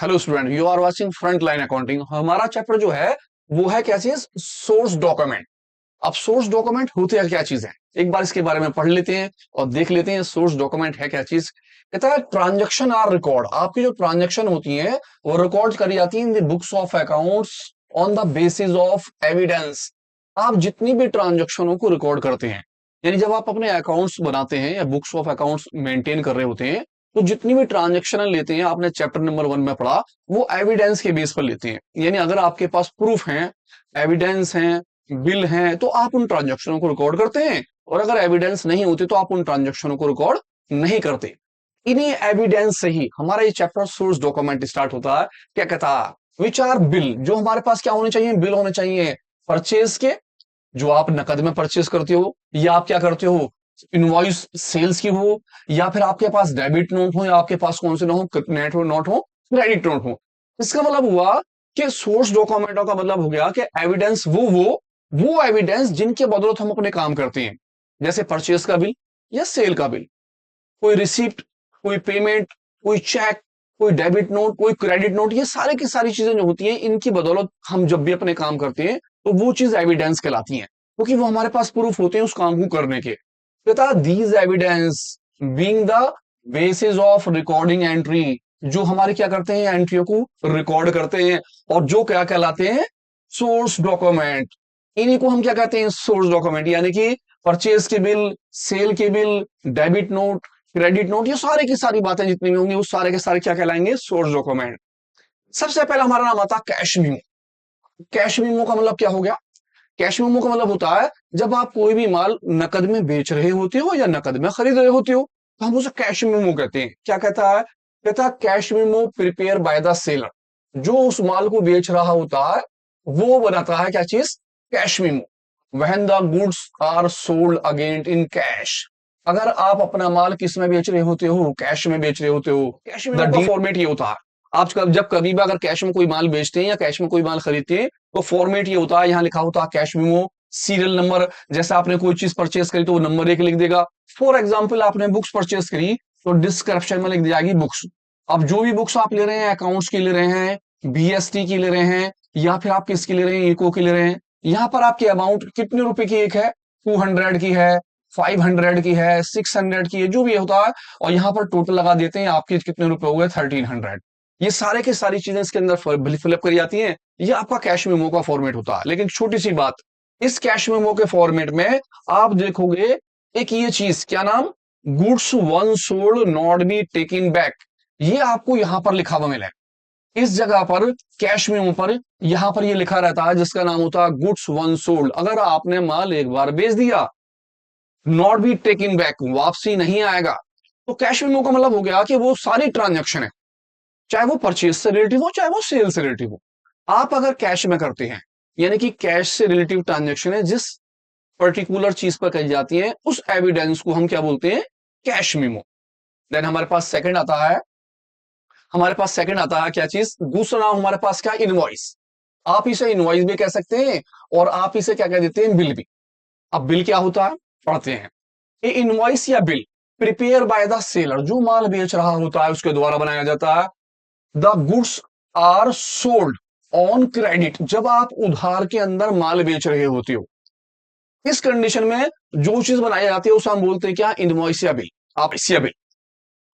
Hello student, you are watching front line accounting. हमारा chapter जो है वो है क्या चीज, सोर्स डॉक्यूमेंट। अब सोर्स डॉक्यूमेंट होते हैं क्या चीज है, एक बार इसके बारे में पढ़ लेते हैं और देख लेते हैं सोर्स डॉक्यूमेंट है क्या चीज। कहता है ट्रांजेक्शन आर रिकॉर्ड, आपकी जो ट्रांजेक्शन होती है वो रिकॉर्ड करी जाती है in the books of accounts on the basis of evidence. आप जितनी भी ट्रांजेक्शनों को रिकॉर्ड करते हैं, यानी जब आप अपने अकाउंट्स बनाते हैं या बुक्स ऑफ अकाउंट्स मेंटेन कर रहे होते हैं, तो जितनी भी ट्रांजेक्शन लेते हैं, आपने चैप्टर नंबर 1 में पढ़ा, वो एविडेंस के बेस पर लेते हैं। यानी अगर आपके पास प्रूफ है, एविडेंस है, बिल है, तो आप उन ट्रांजेक्शनों को रिकॉर्ड करते हैं। और अगर एविडेंस नहीं होती तो आप उन ट्रांजेक्शनों को रिकॉर्ड नहीं करते। इन्हीं एविडेंस से ही हमारा ये चैप्टर सोर्स डॉक्यूमेंट स्टार्ट होता है। क्या कहता है, विच आर बिल, जो हमारे पास क्या होने चाहिए, बिल होने चाहिए परचेज के, जो आप नकद में परचेज करते हो, या आप क्या करते हो इनवॉइस सेल्स की हो, या फिर आपके पास डेबिट नोट हो, या आपके पास कौन से नोट हो, नेट नोट हो, क्रेडिट नोट हो। इसका मतलब हुआ कि सोर्स डॉक्यूमेंटों का मतलब हो गया कि एविडेंस वो एविडेंस जिनके बदौलत हम अपने काम करते हैं, जैसे परचेज का बिल या सेल का बिल, कोई रिसिप्ट, कोई पेमेंट, कोई चेक, कोई डेबिट नोट, कोई क्रेडिट नोट, ये सारे की सारी चीजें जो होती हैं, इनकी बदौलत हम जब भी अपने काम करते हैं तो वो चीज एविडेंस कहलाती है, क्योंकि वो हमारे पास प्रूफ होते हैं उस काम को करने के। कहता these evidence being the basis of recording entry, जो हमारे क्या करते हैं, एंट्रियों को रिकॉर्ड करते हैं, और जो क्या कहलाते हैं, सोर्स डॉक्यूमेंट। इन्हीं को हम क्या कहते हैं, सोर्स डॉक्यूमेंट। यानी कि परचेज के बिल, सेल के bill, debit note, credit note, ये सारे की सारी बातें जितनी भी होंगी, वो सारे के सारे क्या कहलाएंगे, सोर्स डॉक्यूमेंट। सबसे पहला हमारा नाम आता है कैश मेमो। कैश मेमो का मतलब क्या हो गया, कैश मेमो का मतलब होता है जब आप कोई भी माल नकद में बेच रहे होते हो या नकद में खरीद रहे होते हो, तो हम उसे कैश मेमो कहते हैं। क्या कहता है, कहता है cash memo prepare by the seller, जो उस माल को बेच रहा होता है वो बनाता है क्या चीज, cash memo. When the goods are sold again in cash, अगर आप अपना माल किस में बेच रहे होते हो, कैश में बेच रहे होते हो। कैश मेमो का फॉर्मेट ये होता है, आप जब कभी भी अगर कैश में कोई माल बेचते हैं या कैश में कोई माल खरीदते हैं, तो फॉर्मेट ये होता है, यहाँ लिखा होता है कैश मेमो, सीरियल नंबर। जैसे आपने कोई चीज परचेस करी तो वो नंबर 1 लिख देगा। फॉर एग्जाम्पल आपने बुक्स परचेस करी तो डिस्क्रिप्शन में लिख दी जाएगी बुक्स। अब जो भी बुक्स आप ले रहे हैं, अकाउंट्स की ले रहे हैं, बीएसटी की ले रहे हैं, या फिर आप किसकी ले रहे हैं, इको की ले रहे हैं, यहाँ पर आपकी अमाउंट कितने रुपए की एक है, 200 की है, 500 की है, 600 की है, जो भी होता है, और यहाँ पर टोटल लगा देते हैं, आपके कितने रुपए हो गए, 1300। ये सारे की सारी चीजें इसके अंदर फिलअप करी जाती हैं। ये आपका कैश मेमो का फॉर्मेट होता है। लेकिन छोटी सी बात, इस कैश मेमो के फॉर्मेट में आप देखोगे एक ये चीज, क्या नाम, goods one sold not be taken back, ये आपको यहां पर लिखा हुआ मिला है। इस जगह पर कैश मेमो पर यहां पर ये लिखा रहता है जिसका नाम होता है गुड्स वन सोल्ड। अगर आपने माल एक बार बेच दिया, नॉट बी टेकन बैक, वापसी नहीं आएगा। तो कैश मेमो का मतलब हो गया कि वो सारी ट्रांजेक्शन है, चाहे वो परचेज से रिलेटिव हो, चाहे वो सेल से रिलेटिव हो, आप अगर कैश में करते हैं, यानी कि कैश से रिलेटिव ट्रांजेक्शन है जिस पर्टिकुलर चीज पर कही जाती है, उस एविडेंस को हम क्या बोलते हैं, कैश मेमो। देन हमारे पास सेकंड आता है, हमारे पास सेकंड आता है क्या चीज, दूसरा नाम हमारे पास क्या, इनवॉइस। आप इसे इनवॉइस भी कह सकते हैं और आप इसे क्या कह देते हैं, बिल भी। अब बिल क्या होता है, पढ़ते हैं। ये इनवॉइस या bill prepare by the seller, जो माल बेच रहा होता है उसके द्वारा बनाया जाता है। The goods are sold on credit, जब आप उधार के अंदर माल बेच रहे होते हो, इस कंडीशन में जो चीज बनाई जाती है उसे हम बोलते हैं क्या, इनवॉइस या बिल। आप इस या बिल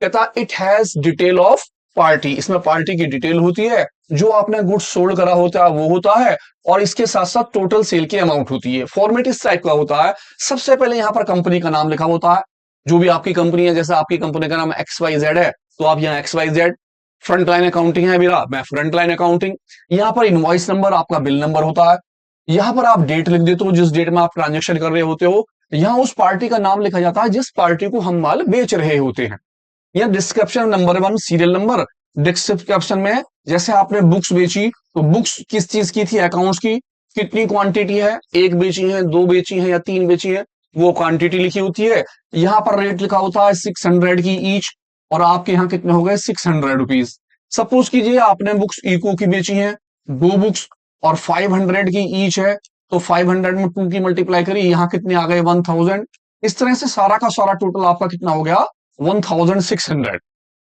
कहता, it has detail of party, इसमें पार्टी की डिटेल होती है, जो आपने गुड्स सोल्ड करा होता है वो होता है, और इसके साथ साथ टोटल सेल की अमाउंट होती है। फॉर्मेट इस टाइप का होता है, सबसे पहले यहां पर कंपनी का नाम लिखा होता है, जो भी आपकी कंपनी है, जैसे आपकी कंपनी का नाम XYZ है, तो आप यहाँ XYZ फ्रंट लाइन अकाउंटिंग है मेरा, मैं फ्रंट लाइन अकाउंटिंग। यहाँ पर इनवॉइस नंबर आपका बिल नंबर होता है, यहाँ पर आप डेट लिख देते हो जिस डेट में आप ट्रांजेक्शन कर रहे होते हो, यहाँ उस पार्टी का नाम लिखा जाता है जिस पार्टी को हम माल बेच रहे होते हैं। या description number 1 serial number, description में जैसे आपने बुक्स बेची तो बुक्स किस चीज की थी, अकाउंट्स की, कितनी क्वांटिटी है, एक बेची है, दो बेची है या तीन बेची है, वो क्वांटिटी लिखी होती है। यहाँ पर रेट लिखा होता है 600 की ईच, और आपके यहाँ कितने हो गए, 600 रुपीज। सपोज कीजिए आपने बुक्स इको की बेची है, दो बुक्स, और 500 की ईच है, तो 500 में 2 की मल्टीप्लाई करी, यहाँ कितने आ गए, 1000। इस तरह से सारा का सारा टोटल आपका कितना हो गया, 1600।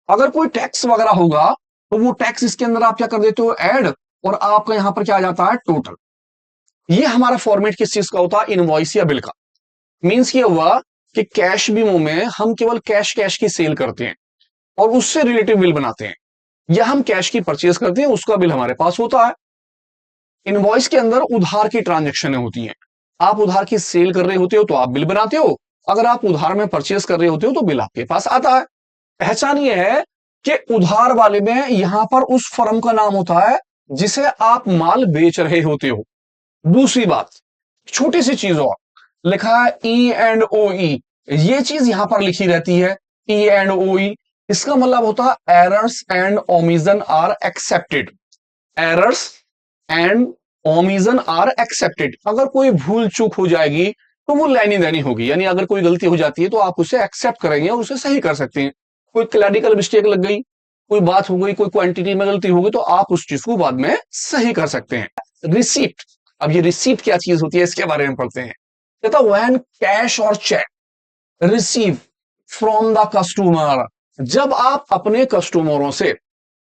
अगर कोई टैक्स वगैरह होगा तो वो टैक्स इसके अंदर आप क्या कर देते हो, ऐड, और आपका यहां पर क्या आ जाता है, टोटल। ये हमारा फॉर्मेट किस चीज का होता है, इनवॉइस या बिल का। मींस ये हुआ कि कैश बीमो में हम केवल कैश कैश की सेल करते हैं और उससे रिलेटिव बिल बनाते हैं, या हम कैश की परचेज करते हैं, उसका बिल हमारे पास होता है। इनवॉइस के अंदर उधार की ट्रांजेक्शन होती हैं। आप उधार की सेल कर रहे होते हो तो आप बिल बनाते हो, अगर आप उधार में परचेज कर रहे होते हो तो बिल आपके पास आता है। पहचान ये है कि उधार वाले में यहां पर उस फर्म का नाम होता है जिसे आप माल बेच रहे होते हो। दूसरी बात, छोटी सी चीज और, लिखा है ई एंड ओ ई, ये चीज यहां पर लिखी रहती है, ई एंड ओ ई। इसका मतलब होता है errors and omission are accepted. Errors and omission are accepted, अगर कोई भूल चूक हो जाएगी तो वो लेनी देनी होगी, यानी अगर कोई गलती हो जाती है तो आप उसे एक्सेप्ट करेंगे और उसे सही कर सकते हैं। कोई क्लैरिकल मिस्टेक लग गई, कोई बात हो गई, कोई क्वांटिटी में गलती हो गई, तो आप उस चीज को बाद में सही कर सकते हैं। रिसीप्ट, अब ये रिसीप्ट क्या चीज होती है इसके बारे में पढ़ते हैं। कहता व्हेन कैश और check receive from the customer, जब आप अपने कस्टमरों से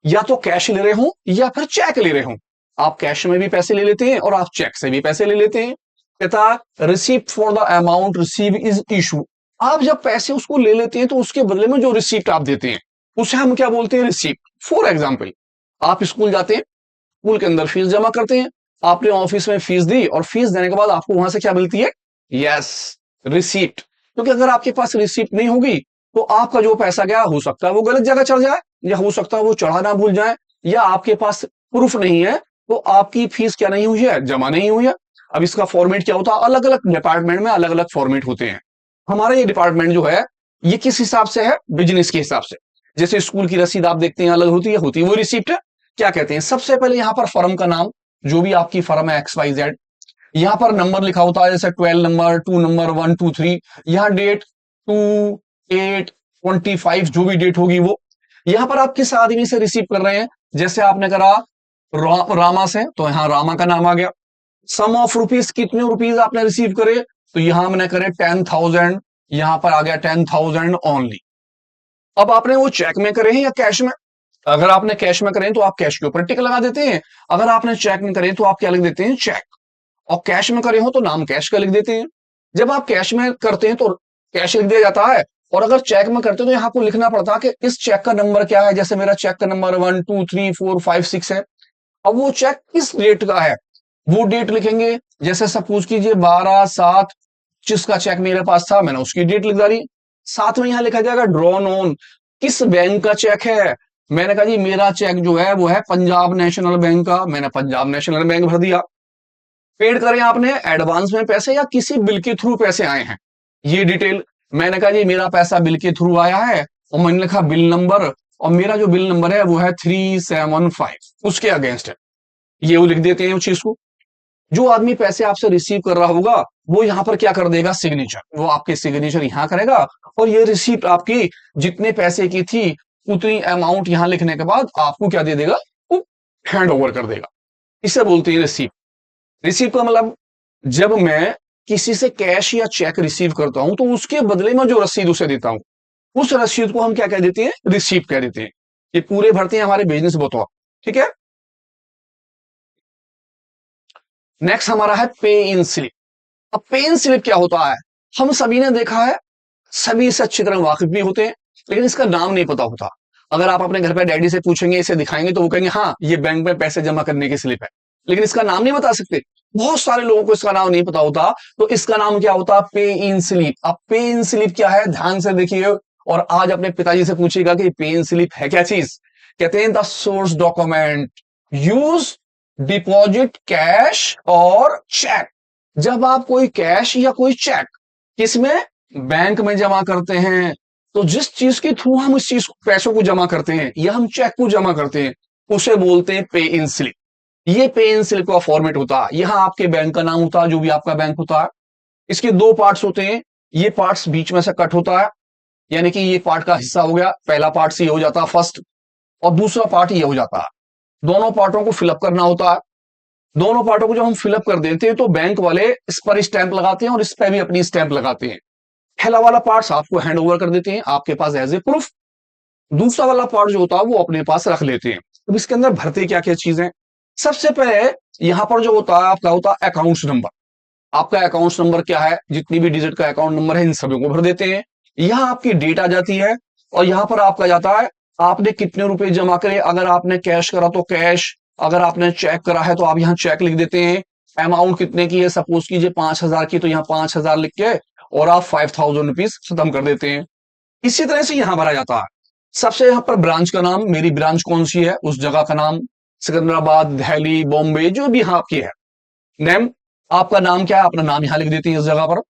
या तो कैश ले रहे हो या फिर चेक ले रहे हो, आप कैश में भी पैसे ले लेते हैं और आप चेक से भी पैसे ले लेते हैं। कहता receipt for the amount receive is issue, आप जब पैसे उसको ले लेते हैं तो उसके बदले में जो रिसीप्ट आप देते हैं उसे हम क्या बोलते हैं, रिसीप्ट। फॉर एग्जाम्पल, आप स्कूल जाते हैं, स्कूल के अंदर फीस जमा करते हैं, आपने ऑफिस में फीस दी और फीस देने के बाद आपको वहां से क्या मिलती है, यस, रिसीप्ट। क्योंकि अगर आपके पास रिसीप्ट नहीं होगी तो आपका जो पैसा गया हो सकता है वो गलत जगह चढ़ जाए, या हो सकता है वो चढ़ाना भूल जाए, या आपके पास प्रूफ नहीं है तो आपकी फीस क्या नहीं हुई है, जमा नहीं हुई है। अब इसका फॉर्मेट क्या होता है, अलग अलग डिपार्टमेंट में अलग अलग फॉर्मेट होते हैं। हमारा ये डिपार्टमेंट जो है ये किस हिसाब से है, बिजनेस के हिसाब से। जैसे स्कूल की रसीद आप देखते हैं अलग होती है वो रिसीप्ट है। क्या कहते हैं, सबसे पहले यहां पर फर्म का नाम, जो भी आपकी फर्म है एक्स वाई जेड, यहां पर नंबर लिखा होता है, जैसे 12 नंबर, 2 नंबर, 1 2 3, यहां डेट 2/8/25, जो भी डेट होगी वो। यहां पर आप किस आदमी से रिसीव कर रहे हैं, जैसे आपने करा रामा से तो यहां रामा का नाम आ गया। सम ऑफ रुपीज, कितने रुपीज आपने रिसीव करे, तो यहां हमने करे 10,000, यहां पर आ गया 10,000 ओनली। अब आपने वो चेक में करे हैं या कैश में, अगर आपने कैश में करें तो आप कैश के ऊपर टिक लगा देते हैं, अगर आपने चेक में करें तो आप क्या लिख देते हैं, चेक। और कैश में करे हो तो नाम कैश का लिख देते हैं। जब आप कैश में करते हैं तो कैश लिख दिया जाता है, और अगर चेक में करते हैं तो यहां आपको लिखना पड़ता है कि इस चेक का नंबर क्या है। जैसे मेरा चेक का नंबर 1 2 3 4 5 6 है। अब वो चेक किस डेट का है वो डेट लिखेंगे। जैसे सपोज कीजिए 12/7 जिसका चेक मेरे पास था, मैंने उसकी डेट लिख डाली। साथ में यहां लिखा जाएगा ड्रॉन ऑन, किस बैंक का चेक है। मैंने कहा जी मेरा चेक जो है वो है पंजाब नेशनल बैंक का, मैंने पंजाब नेशनल बैंक भर दिया। पेड करें आपने एडवांस में पैसे या किसी बिल के थ्रू पैसे आए हैं, ये डिटेल। मैंने कहा जी मेरा पैसा बिल के थ्रू आया है, और मैंने लिखा बिल नंबर, और मेरा जो बिल नंबर है वो है 375, उसके अगेंस्ट है, ये वो लिख देते हैं उस चीज को। जो आदमी पैसे आपसे रिसीव कर रहा होगा वो यहां पर क्या कर देगा, सिग्नेचर, वो आपके सिग्नेचर यहां करेगा, और ये रिसीप्ट आपकी जितने पैसे की थी उतनी अमाउंट यहां लिखने के बाद आपको क्या दे देगा, वो हैंड ओवर कर देगा। इसे बोलते हैं रिसीप्ट। रिसीव का मतलब, जब मैं किसी से कैश या चेक रिसीव करता हूं तो उसके बदले में जो रसीद उसे देता हूं, उस रसीद को हम क्या कह देते हैं, रिसीप्ट कह देते हैं। ये पूरे भरते हैं हमारे बिजनेस बतौर, ठीक है। नेक्स्ट हमारा है पे इन स्लिप। अब पे इन स्लिप क्या होता है, हम सभी ने देखा है, सभी इससे अच्छी तरह वाकिफ भी होते हैं, लेकिन इसका नाम नहीं पता होता। अगर आप अपने घर पे डैडी से पूछेंगे, इसे दिखाएंगे, तो वो कहेंगे हाँ ये बैंक में पैसे जमा करने की स्लिप है, लेकिन इसका नाम नहीं बता सकते। बहुत सारे लोगों को इसका नाम नहीं पता होता, तो इसका नाम क्या होता है, पे इन स्लिप। अब पे इन स्लिप क्या है, ध्यान से देखिए, और आज अपने पिताजी से पूछिएगा कि पे इन स्लिप है क्या चीज। कहते हैं the source document use deposit cash और चेक। जब आप कोई कैश या कोई चेक किसमें, बैंक में जमा करते हैं, तो जिस चीज के थ्रू हम इस चीज पैसों को जमा करते हैं या हम चेक को जमा करते हैं उसे बोलते हैं पे इन स्लिप। ये पे इन स्लिप का फॉर्मेट होता है, यहां आपके बैंक का नाम होता है, जो भी आपका बैंक होता है। इसके दो पार्ट्स होते हैं, ये पार्ट्स बीच में से कट होता है, यानी कि ये पार्ट का हिस्सा हो गया, पहला पार्ट से ये हो जाता है फर्स्ट, और दूसरा पार्ट ये हो जाता है। दोनों पार्टों को फिलअप करना होता है। दोनों पार्टों को जब हम फिलअप कर देते हैं तो बैंक वाले इस पर स्टैंप लगाते हैं और इस पर भी अपनी स्टैंप लगाते हैं। पहला वाला पार्ट आपको हैंड ओवर कर देते हैं आपके पास एज ए प्रूफ, दूसरा वाला पार्ट जो होता है वो अपने पास रख लेते हैं। अब इसके अंदर भरते क्या क्या चीजें, सबसे पहले यहां पर जो होता है आपका होता है अकाउंट्स नंबर। आपका अकाउंट्स नंबर क्या है, जितनी भी डिजिट का अकाउंट नंबर है इन सभी को भर देते हैं। यहाँ आपकी डेट आ जाती है और यहाँ पर आपका जाता है आपने कितने रुपए जमा करे। अगर आपने कैश करा तो कैश, अगर आपने चेक करा है तो आप यहाँ चेक लिख देते हैं। अमाउंट कितने की है, सपोज कीजिए 5,000 की, तो यहाँ 5,000 लिख के और आप 5,000 रुपीज खत्म कर देते हैं। इसी तरह से यहां भरा जाता है। सबसे यहाँ पर ब्रांच का नाम, मेरी ब्रांच कौन सी है उस जगह का नाम, सिकंदराबाद, दिल्ली, बॉम्बे, जो भी यहाँ आपकी है। नेम, आपका नाम क्या है, अपना नाम यहां लिख देती है इस जगह पर।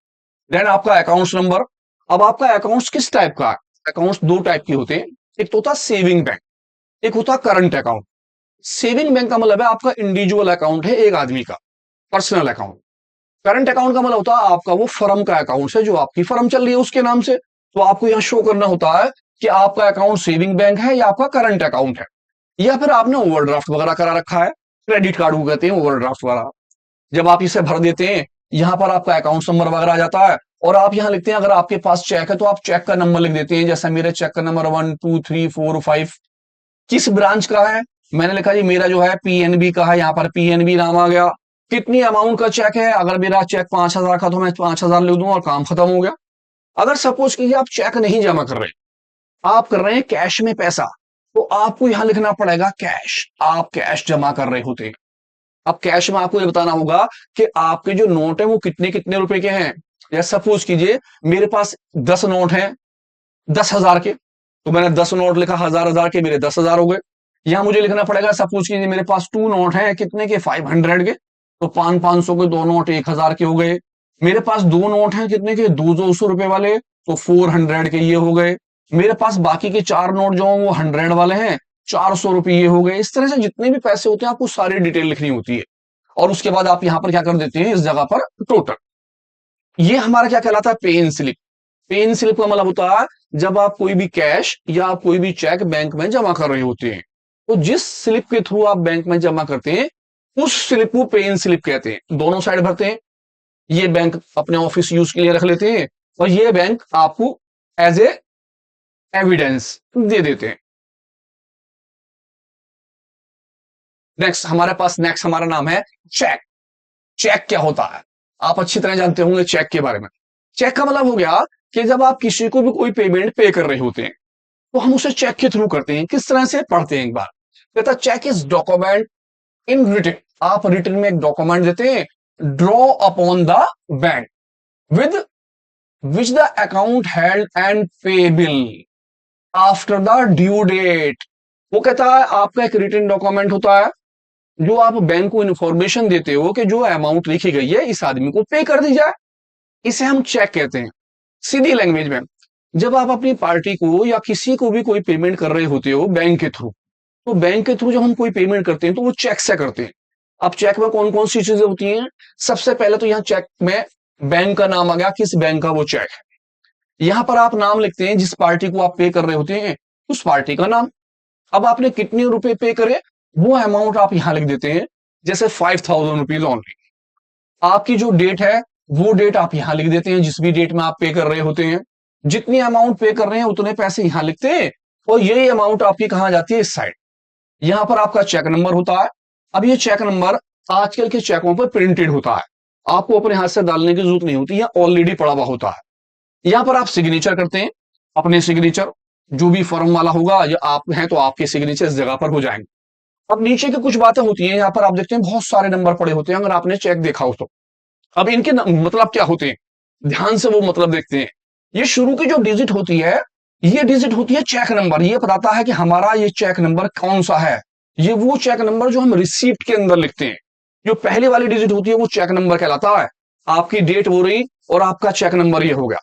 देन आपका अकाउंट्स नंबर। अब आपका अकाउंट्स किस टाइप का है, अकाउंट्स दो टाइप के होते हैं, एक तो होता है सेविंग बैंक, एक होता है करंट अकाउंट। सेविंग बैंक का मतलब है आपका इंडिविजुअल अकाउंट है, एक आदमी का पर्सनल अकाउंट। करंट अकाउंट का मतलब होता है आपका वो फर्म का अकाउंट है, जो आपकी फर्म चल रही है उसके नाम से। तो आपको यहाँ शो करना होता है कि आपका अकाउंट सेविंग बैंक है या आपका करंट अकाउंट है, या फिर आपने ओवरड्राफ्ट वगैरह करा रखा है, क्रेडिट कार्ड को कहते हैं ओवरड्राफ्ट वगैरह। जब आप इसे भर देते हैं, यहाँ पर आपका अकाउंट नंबर वगैरह आ जाता है और आप यहाँ लिखते हैं, अगर आपके पास चेक है तो आप चेक का नंबर लिख देते हैं। जैसे मेरे चेक का नंबर 1 2 3 4 5। किस ब्रांच का है, मैंने लिखा जी मेरा जो है पीएनबी का है, यहाँ पर पीएनबी नाम आ गया। कितनी अमाउंट का चेक है, अगर मेरा चेक 5,000 का तो मैं 5,000 लिख दूं और काम खत्म हो गया। अगर सपोज कीजिए आप चेक नहीं जमा कर रहे, आप कर रहे हैं कैश में पैसा, तो आपको यहां लिखना पड़ेगा कैश, आप कैश जमा कर रहे होते हैं। अब कैश में आपको ये बताना होगा कि आपके जो नोट है वो कितने कितने रुपए के हैं। या सपोज कीजिए मेरे पास 10 नोट हैं 10,000 के, तो मैंने 10 नोट लिखा, हजार हजार के, मेरे 10,000 हो गए। यहां मुझे लिखना पड़ेगा, सपोज कीजिए मेरे पास 2 नोट हैं कितने के, 500 के, तो 500 के 2 नोट 1,000 के हो गए। मेरे पास 2 नोट हैं कितने के, 200 रुपए वाले, तो 400 के ये हो गए। मेरे पास बाकी के 4 नोट जो हैं वो 100 वाले हैं, 400 रुपए ये हो गए। इस तरह से जितने भी पैसे होते हैं आपको सारी डिटेल लिखनी होती है। और उसके बाद आप यहां पर क्या कर देते हैं, इस जगह पर टोटल। ये हमारा क्या कहलाता है, पे इन स्लिप। पे इन स्लिप का मतलब होता है जब आप कोई भी कैश या आप कोई भी चेक बैंक में जमा कर रहे होते हैं, तो जिस स्लिप के थ्रू आप बैंक में जमा करते हैं उस स्लिप को पे इन स्लिप कहते हैं। दोनों साइड भरते हैं, ये बैंक अपने ऑफिस यूज के लिए रख लेते हैं और ये बैंक आपको एज ए एविडेंस दे देते हैं। नेक्स्ट हमारा नाम है चेक। चेक क्या होता है, आप अच्छी तरह जानते होंगे चेक के बारे में। चेक का मतलब हो गया कि जब आप किसी को भी कोई पेमेंट पे कर रहे होते हैं तो हम उसे चेक के थ्रू करते हैं। किस तरह से, पढ़ते हैं एक बार। कहता check is document in written, आप रिटन में एक डॉक्यूमेंट देते हैं, draw upon the bank with which the account held and payable after the due date. वो कहता है आपका एक रिटन डॉक्यूमेंट होता है जो आप बैंक को इन्फॉर्मेशन देते हो कि जो अमाउंट लिखी गई है इस आदमी को पे कर दी जाए। इसे हम चेक कहते हैं सीधी लैंग्वेज में। जब आप अपनी पार्टी को या किसी को भी कोई पेमेंट कर रहे होते हो बैंक के थ्रू, तो बैंक के थ्रू जब हम कोई पेमेंट करते हैं तो वो चेक से करते हैं। अब चेक में कौन कौन सी चीजें होती हैं, सबसे पहले तो यहाँ चेक में बैंक का नाम आ गया, किस बैंक का वो चेक है। यहां पर आप नाम लिखते हैं जिस पार्टी को आप पे कर रहे होते हैं उस पार्टी का नाम। अब आपने कितने रुपए पे करे वो अमाउंट आप यहां लिख देते हैं, जैसे 5,000 रुपीज ऑनली। आपकी जो डेट है वो डेट आप यहां लिख देते हैं, जिस भी डेट में आप पे कर रहे होते हैं। जितनी अमाउंट पे कर रहे हैं उतने पैसे यहां लिखते हैं और यही अमाउंट आपकी कहां जाती है, इस साइड। यहां पर आपका चेक नंबर होता है। अब ये चेक नंबर आजकल के चेकों पर प्रिंटेड होता है, आपको अपने हाथ से डालने की जरूरत नहीं होती, यह ऑलरेडी पड़ा हुआ होता है। यहां पर आप सिग्नेचर करते हैं, अपने सिग्नेचर, जो भी फर्म वाला होगा या आप हैं तो आपके सिग्नेचर इस जगह पर हो जाएंगे। अब नीचे की कुछ बातें होती हैं, यहाँ पर आप देखते हैं बहुत सारे नंबर पड़े होते हैं, अगर आपने चेक देखा हो तो। अब इनके मतलब क्या होते हैं, ध्यान से वो मतलब देखते हैं। ये शुरू की जो डिजिट होती है, ये डिजिट होती है चेक नंबर। ये बताता है कि हमारा ये चेक नंबर कौन सा है। ये वो चेक नंबर जो हम रिसीप्ट के अंदर लिखते हैं। जो पहली वाली डिजिट होती है वो चेक नंबर कहलाता है। आपकी डेट हो रही और आपका चेक नंबर ये हो गया।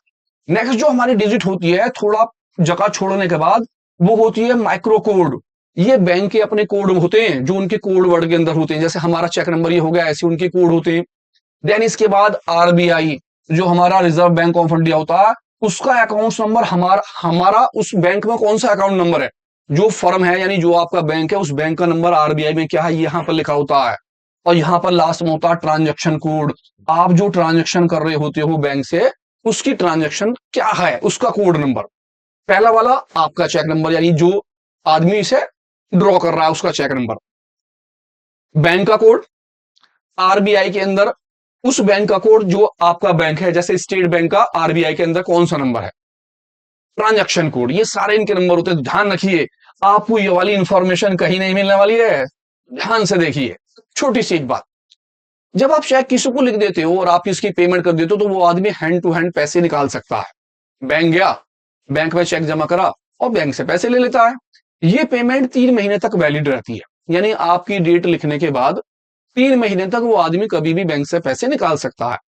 नेक्स्ट जो हमारी डिजिट होती है थोड़ा जगह छोड़ने के बाद, वो होती है माइक्रो कोड। ये बैंक के अपने कोड होते हैं जो उनके कोड वर्ड के अंदर होते हैं, जैसे हमारा चेक नंबर ये हो गया, ऐसे उनके कोड होते हैं। देन इसके बाद आरबीआई, जो हमारा रिजर्व बैंक ऑफ इंडिया होता है, उसका अकाउंट नंबर, हमारा उस बैंक में कौन सा अकाउंट नंबर है, जो फर्म है यानी जो आपका बैंक है उस बैंक का नंबर आरबीआई में क्या है यहां पर लिखा होता है। और यहां पर लास्ट में होता है ट्रांजेक्शन कोड। आप जो ट्रांजेक्शन कर रहे होते हो बैंक से, उसकी ट्रांजेक्शन क्या है उसका कोड नंबर। पहला वाला आपका चेक नंबर यानी जो आदमी इसे ड्रॉ कर रहा है उसका चेक नंबर, बैंक का कोड, आरबीआई के अंदर उस बैंक का कोड जो आपका बैंक है, जैसे स्टेट बैंक का आरबीआई के अंदर कौन सा नंबर है, ट्रांजैक्शन कोड, ये सारे इनके नंबर होते हैं। ध्यान रखिए, आपको ये वाली इंफॉर्मेशन कहीं नहीं मिलने वाली है, ध्यान से देखिए। छोटी सी एक बात, जब आप चेक किसी को लिख देते हो और आप इसकी पेमेंट कर देते हो तो वो आदमी हैंड टू हैंड पैसे निकाल सकता है। बैंक गया, बैंक में चेक जमा करा और बैंक से पैसे ले लेता है। ये पेमेंट 3 महीने तक वैलिड रहती है, यानी आपकी डेट लिखने के बाद 3 महीने तक वो आदमी कभी भी बैंक से पैसे निकाल सकता है।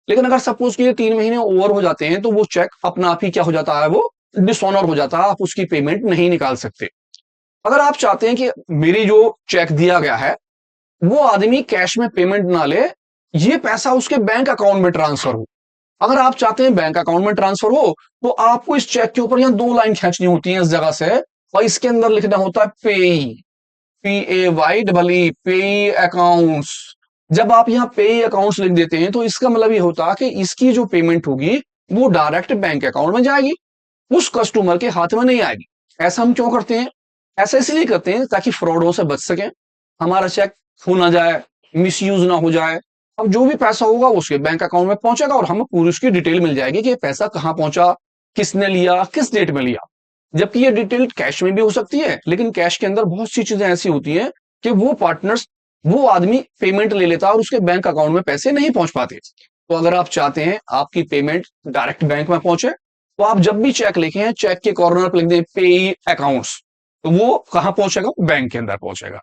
लेकिन अगर सपोज कि ये 3 महीने ओवर हो जाते हैं तो वो चेक अपना आप ही क्या हो जाता है, वो डिसऑनर हो जाता है, आप उसकी पेमेंट नहीं निकाल सकते। अगर आप चाहते हैं कि मेरी जो चेक दिया गया है वो आदमी कैश में पेमेंट ना ले, ये पैसा उसके बैंक अकाउंट में ट्रांसफर हो, अगर आप चाहते हैं बैंक अकाउंट में ट्रांसफर हो तो आपको इस चेक के ऊपर यहाँ 2 लाइन खींचनी होती है इस जगह से, और इसके अंदर लिखना होता है पेई, PAY, पेई अकाउंट्स। जब आप यहाँ पेई अकाउंट्स लिख देते हैं तो इसका मतलब ये होता है कि इसकी जो पेमेंट होगी वो डायरेक्ट बैंक अकाउंट में जाएगी, उस कस्टमर के हाथ में नहीं आएगी। ऐसा हम क्यों करते हैं? ऐसा इसलिए करते हैं ताकि फ्रॉडों से बच सके, हमारा चेक खो ना जाए, मिसयूज ना हो जाए। अब जो भी पैसा होगा उसके बैंक अकाउंट में पहुंचेगा और हमें पूरी उसकी डिटेल मिल जाएगी कि ये पैसा कहां पहुंचा, किसने लिया, किस डेट में लिया। जबकि ये डिटेल कैश में भी हो सकती है, लेकिन कैश के अंदर बहुत सी चीजें ऐसी होती हैं कि वो पार्टनर्स, वो आदमी पेमेंट ले लेता है और उसके बैंक अकाउंट में पैसे नहीं पहुंच पाते। तो अगर आप चाहते हैं आपकी पेमेंट डायरेक्ट बैंक में पहुंचे तो आप जब भी चेक लिखे, चेक के कॉर्नर पर लिख दें पे अकाउंट्स, तो वो कहां पहुंचेगा? बैंक के अंदर पहुंचेगा।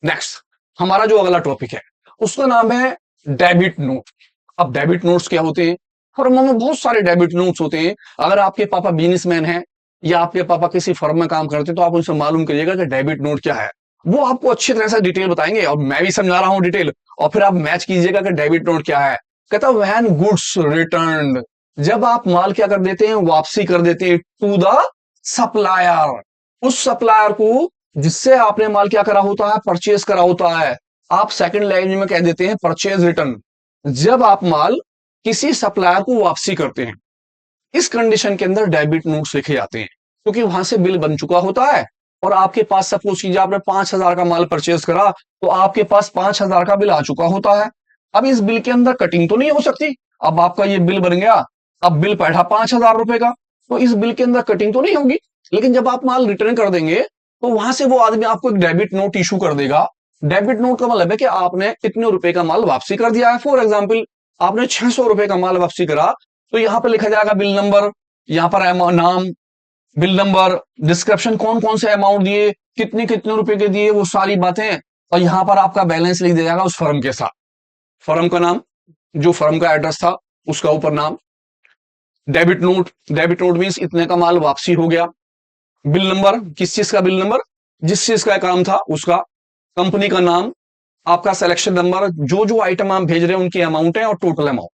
नेक्स्ट हमारा जो अगला टॉपिक है उसका नाम है डेबिट नोट। अब डेबिट नोट्स क्या होते हैं? फर्मों में बहुत सारे डेबिट नोट्स होते हैं। अगर आपके पापा बिजनेसमैन हैं या आपके पापा किसी फर्म में काम करते हैं तो आप उनसे मालूम करिएगा कि डेबिट नोट क्या है, वो आपको अच्छी तरह से डिटेल बताएंगे और मैं भी समझा रहा हूं डिटेल, और फिर आप मैच कीजिएगा कि डेबिट नोट क्या है। कहता व्हेन गुड्स रिटर्न, जब आप माल क्या कर देते हैं, वापसी कर देते हैं टू द सप्लायर, उस सप्लायर को जिससे आपने माल क्या करा होता है, परचेज करा होता है। आप सेकंड लैंग्वेज में कह देते हैं परचेज रिटर्न। जब आप माल किसी सप्लायर को वापसी करते हैं, इस कंडीशन के अंदर डेबिट नोट्स लिखे जाते हैं, क्योंकि वहां से बिल बन चुका होता है और आपके पास सपोज कीजिए आपने 5,000 का माल परचेज करा तो आपके पास 5,000 का बिल आ चुका होता है। अब इस बिल के अंदर कटिंग तो नहीं हो सकती। अब आपका ये बिल बन गया, अब बिल बैठा 5,000 रुपए का, तो इस बिल के अंदर कटिंग तो नहीं होगी। लेकिन जब आप माल रिटर्न कर देंगे तो वहां से वो आदमी आपको एक डेबिट नोट इशू कर देगा। डेबिट नोट का मतलब है कि आपने इतने रुपए का माल वापसी कर दिया है। फॉर एग्जाम्पल आपने 600 रुपए का माल वापसी करा तो यहां पर लिखा जाएगा बिल नंबर, यहां पर नाम, बिल नंबर, डिस्क्रिप्शन, कौन कौन से अमाउंट दिए, कितने कितने रुपए के दिए, वो सारी बातें, और यहां पर आपका बैलेंस लिख दिया जाएगा उस फर्म के साथ, फर्म का नाम, जो फर्म का एड्रेस था उसका ऊपर नाम। Debit note, debit note means इतने का माल वापसी हो गया। बिल नंबर, किस चीज का बिल नंबर, जिस चीज का काम था उसका। कंपनी का नाम, आपका सिलेक्शन नंबर, जो जो आइटम आप भेज रहे हैं उनकी अमाउंट है और टोटल अमाउंट।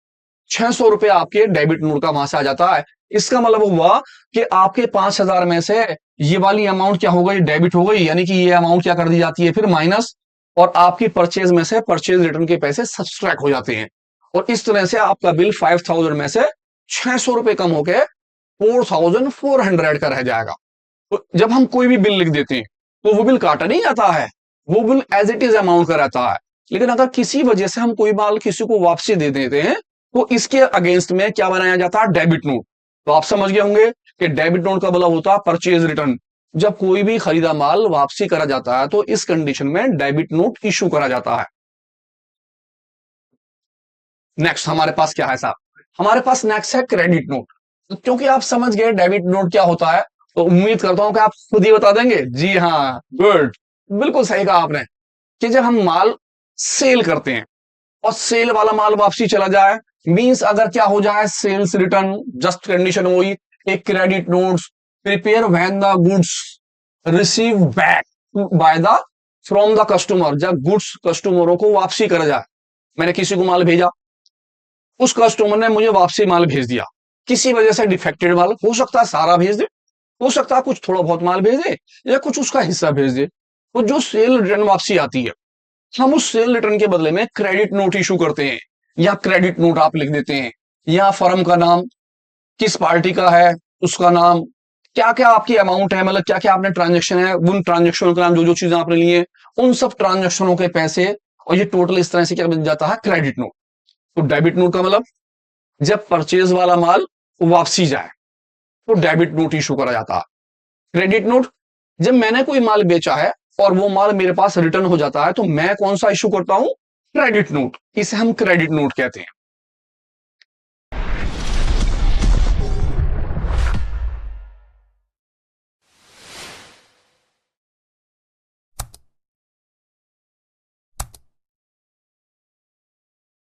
600 रुपए आपके डेबिट नोट का वहां से आ जाता है। इसका मतलब हुआ कि आपके 5,000 में से ये वाली अमाउंट क्या हो गई, डेबिट हो गई, यानी कि ये अमाउंट क्या कर दी जाती है फिर माइनस, और आपकी परचेज में से परचेज रिटर्न के पैसे सब्सट्रैक्ट हो जाते हैं। और इस तरह से आपका बिल 5,000 में से 600 रुपए कम होकर 4,400 का रह जाएगा। तो जब हम कोई भी बिल लिख देते हैं तो वो बिल काटा नहीं जाता है, वो bill as it is amount का रहता है। लेकिन अगर किसी वजह से हम कोई माल किसी को वापसी दे देते हैं तो इसके अगेंस्ट में क्या बनाया जाता है, डेबिट नोट। तो आप समझ गए होंगे कि डेबिट नोट का मतलब होता है परचेज रिटर्न। जब कोई भी खरीदा माल वापसी करा जाता है तो इस कंडीशन में डेबिट नोट इशू करा जाता है। नेक्स्ट हमारे पास क्या है साहब, हमारे पास नेक्स्ट है क्रेडिट नोट। तो क्योंकि आप समझ गए डेबिट नोट क्या होता है तो उम्मीद करता हूं कि आप खुद ही बता देंगे। जी हाँ, गुड, बिल्कुल सही कहा आपने, कि जब हम माल सेल करते हैं और सेल वाला माल वापसी चला जाए, मींस अगर क्या हो जाए, सेल्स रिटर्न, जस्ट कंडीशन हुई एक credit notes prepare when the goods receive back by the from the customer, जब गुड्स कस्टमरों को वापसी करा जाए। मैंने किसी को माल भेजा, उस कस्टमर ने मुझे वापसी माल भेज दिया, किसी वजह से डिफेक्टेड माल, हो सकता है सारा भेज दे, हो सकता है कुछ थोड़ा बहुत माल भेज दे या कुछ उसका हिस्सा भेज दे। तो जो सेल रिटर्न वापसी आती है हम उस सेल रिटर्न के बदले में क्रेडिट नोट इशू करते हैं, या क्रेडिट नोट आप लिख देते हैं, या फर्म का नाम, किस पार्टी का है उसका नाम, क्या क्या आपकी अमाउंट है, मतलब क्या क्या आपने ट्रांजेक्शन है, उन ट्रांजेक्शनों के नाम, जो जो चीजें आपने ली है, उन सब ट्रांजेक्शनों के पैसे, और ये टोटल इस तरह से क्या बन जाता है, क्रेडिट नोट। तो डेबिट नोट का मतलब जब परचेज वाला माल वापसी जाए तो डेबिट नोट इशू करा जाता है। क्रेडिट नोट जब मैंने कोई माल बेचा है और वो माल मेरे पास रिटर्न हो जाता है तो मैं कौन सा इशू करता हूं, क्रेडिट नोट। इसे हम क्रेडिट नोट कहते हैं।